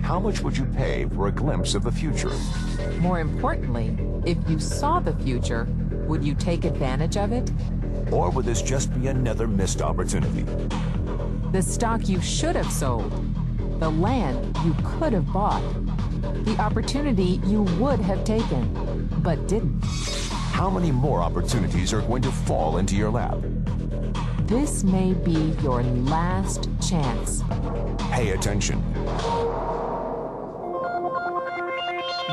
How much would you pay for a glimpse of the future? More importantly, if you saw the future, would you take advantage of it? Or would this just be another missed opportunity? The stock you should have sold, the land you could have bought, the opportunity you would have taken, but didn't. How many more opportunities are going to fall into your lap? This may be your last chance. Pay attention.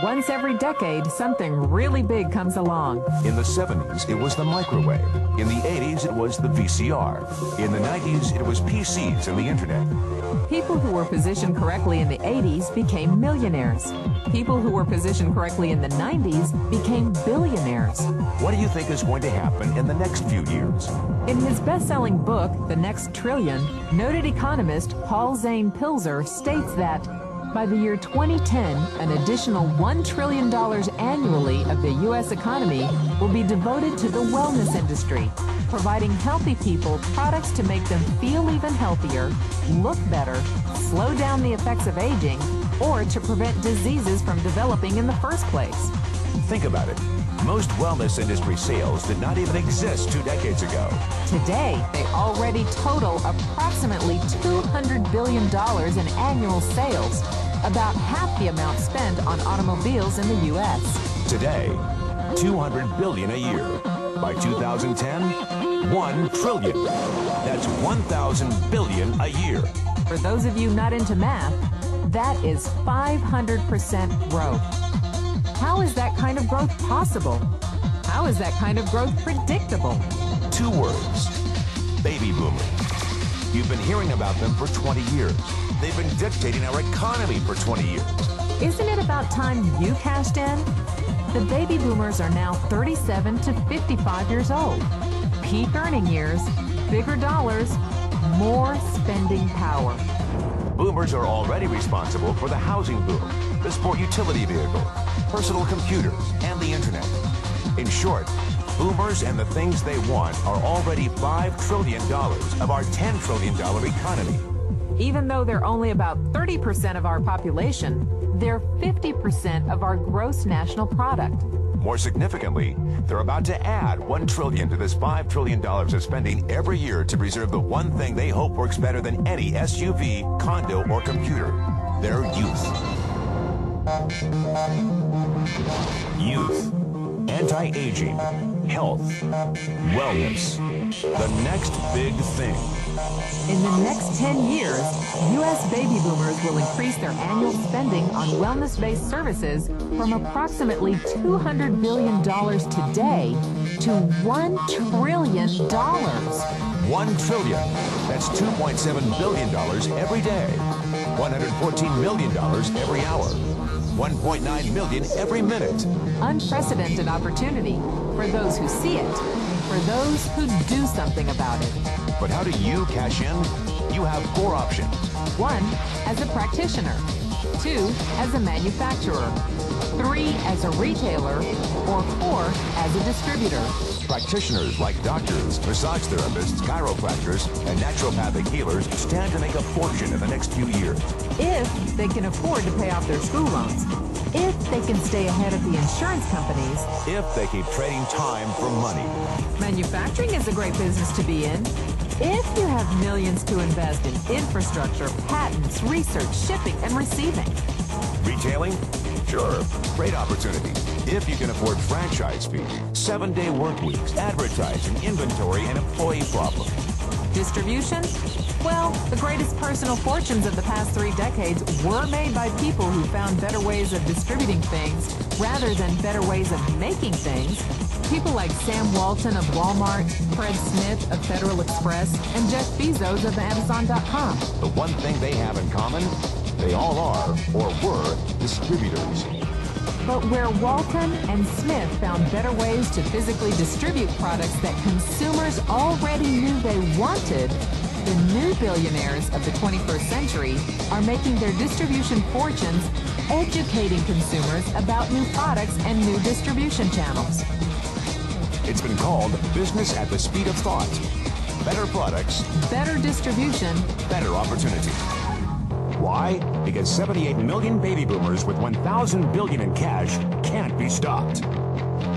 Once every decade, something really big comes along. In the 70s, it was the microwave. In the 80s, it was the VCR. In the 90s, it was PCs and the internet. People who were positioned correctly in the 80s became millionaires. People who were positioned correctly in the 90s became billionaires. What do you think is going to happen in the next few years? In his best-selling book, The Next Trillion, noted economist Paul Zane Pilzer states that by the year 2010, an additional $1 trillion annually of the U.S. economy will be devoted to the wellness industry, providing healthy people products to make them feel even healthier, look better, slow down the effects of aging, or to prevent diseases from developing in the first place. Think about it. Most wellness industry sales did not even exist 2 decades ago. Today, they already total approximately $200 billion in annual sales, about half the amount spent on automobiles in the U.S. Today, $200 billion a year. By 2010, 1 trillion. That's 1,000 billion a year. For those of you not into math, that is 500% growth. How is that kind of growth possible? How is that kind of growth predictable? 2 words. Baby boomers. You've been hearing about them for 20 years. They've been dictating our economy for 20 years. Isn't it about time you cashed in? The baby boomers are now 37 to 55 years old. Peak earning years, bigger dollars, more spending power. Boomers are already responsible for the housing boom, the sport utility vehicle, personal computers, and the internet. In short, boomers and the things they want are already $5 trillion of our $10 trillion economy. Even though they're only about 30% of our population, they're 50% of our gross national product. More significantly, they're about to add $1 trillion to this $5 trillion of spending every year to preserve the one thing they hope works better than any SUV, condo, or computer: their youth. Youth, anti-aging, health, wellness. The next big thing. In the next 10 years, U.S. baby boomers will increase their annual spending on wellness-based services from approximately $200 billion today to $1 trillion. 1 trillion. That's $2.7 billion every day. $114 million every hour. 1.9 million every minute. Unprecedented opportunity for those who see it, for those who do something about it. But how do you cash in? You have 4 options. 1, as a practitioner. 2, as a manufacturer. 3, as a retailer. Or 4, as a distributor. Practitioners like doctors, massage therapists, chiropractors, and naturopathic healers stand to make a fortune in the next few years. If they can afford to pay off their school loans. If they can stay ahead of the insurance companies. If they keep trading time for money. Manufacturing is a great business to be in. If you have millions to invest in infrastructure, patents, research, shipping, and receiving. Retailing? Sure, great opportunity. If you can afford franchise fees, 7-day work weeks, advertising, inventory, and employee problems. Distribution? Well, the greatest personal fortunes of the past 3 decades were made by people who found better ways of distributing things rather than better ways of making things. People like Sam Walton of Walmart, Fred Smith of Federal Express, and Jeff Bezos of Amazon.com. The one thing they have in common, they all are, or were, distributors. But where Walton and Smith found better ways to physically distribute products that consumers already knew they wanted, the new billionaires of the 21st century are making their distribution fortunes educating consumers about new products and new distribution channels. It's been called business at the speed of thought. better products, better distribution, better opportunity. Why? Because 78 million baby boomers with 1,000 billion in cash can't be stopped.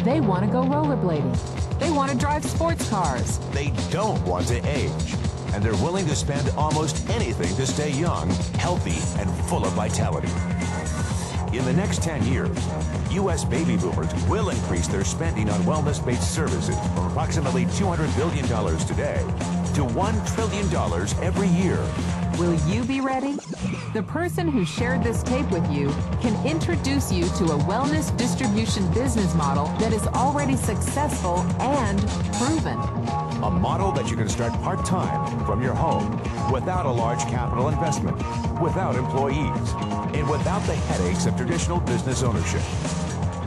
They want to go rollerblading. They want to drive sports cars. They don't want to age. And they're willing to spend almost anything to stay young, healthy, and full of vitality. In the next 10 years, U.S. baby boomers will increase their spending on wellness-based services from approximately $200 billion today to $1 trillion every year. Will you be ready? The person who shared this tape with you can introduce you to a wellness distribution business model that is already successful and proven. A model that you can start part-time from your home without a large capital investment, without employees, and without the headaches of traditional business ownership.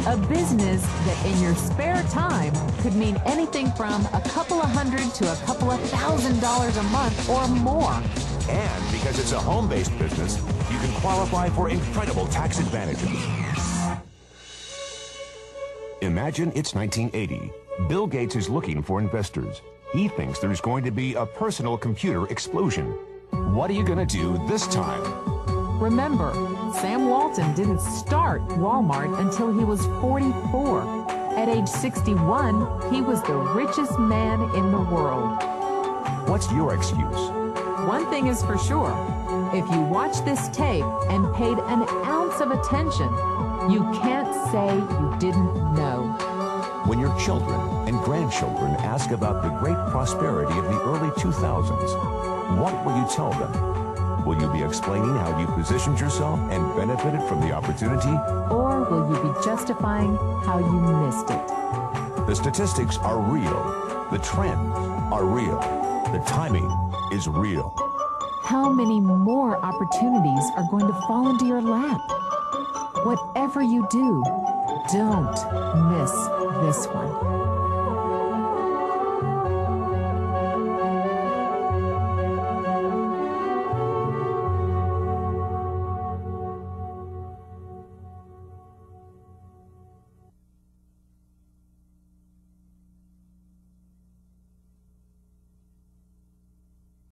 A business that in your spare time could mean anything from a couple of $100 to a couple of $1,000 a month or more. And because it's a home-based business, you can qualify for incredible tax advantages. Imagine it's 1980. Bill Gates is looking for investors. He thinks there's going to be a personal computer explosion. What are you going to do this time? Remember, Sam Walton didn't start Walmart until he was 44. At age 61, he was the richest man in the world. What's your excuse? One thing is for sure, if you watch this tape and paid an ounce of attention, you can't say you didn't know. When your children and grandchildren ask about the great prosperity of the early 2000s, what will you tell them? Will you be explaining how you positioned yourself and benefited from the opportunity? Or will you be justifying how you missed it? The statistics are real. The trends are real. The timing is real. How many more opportunities are going to fall into your lap? Whatever you do, don't miss this one.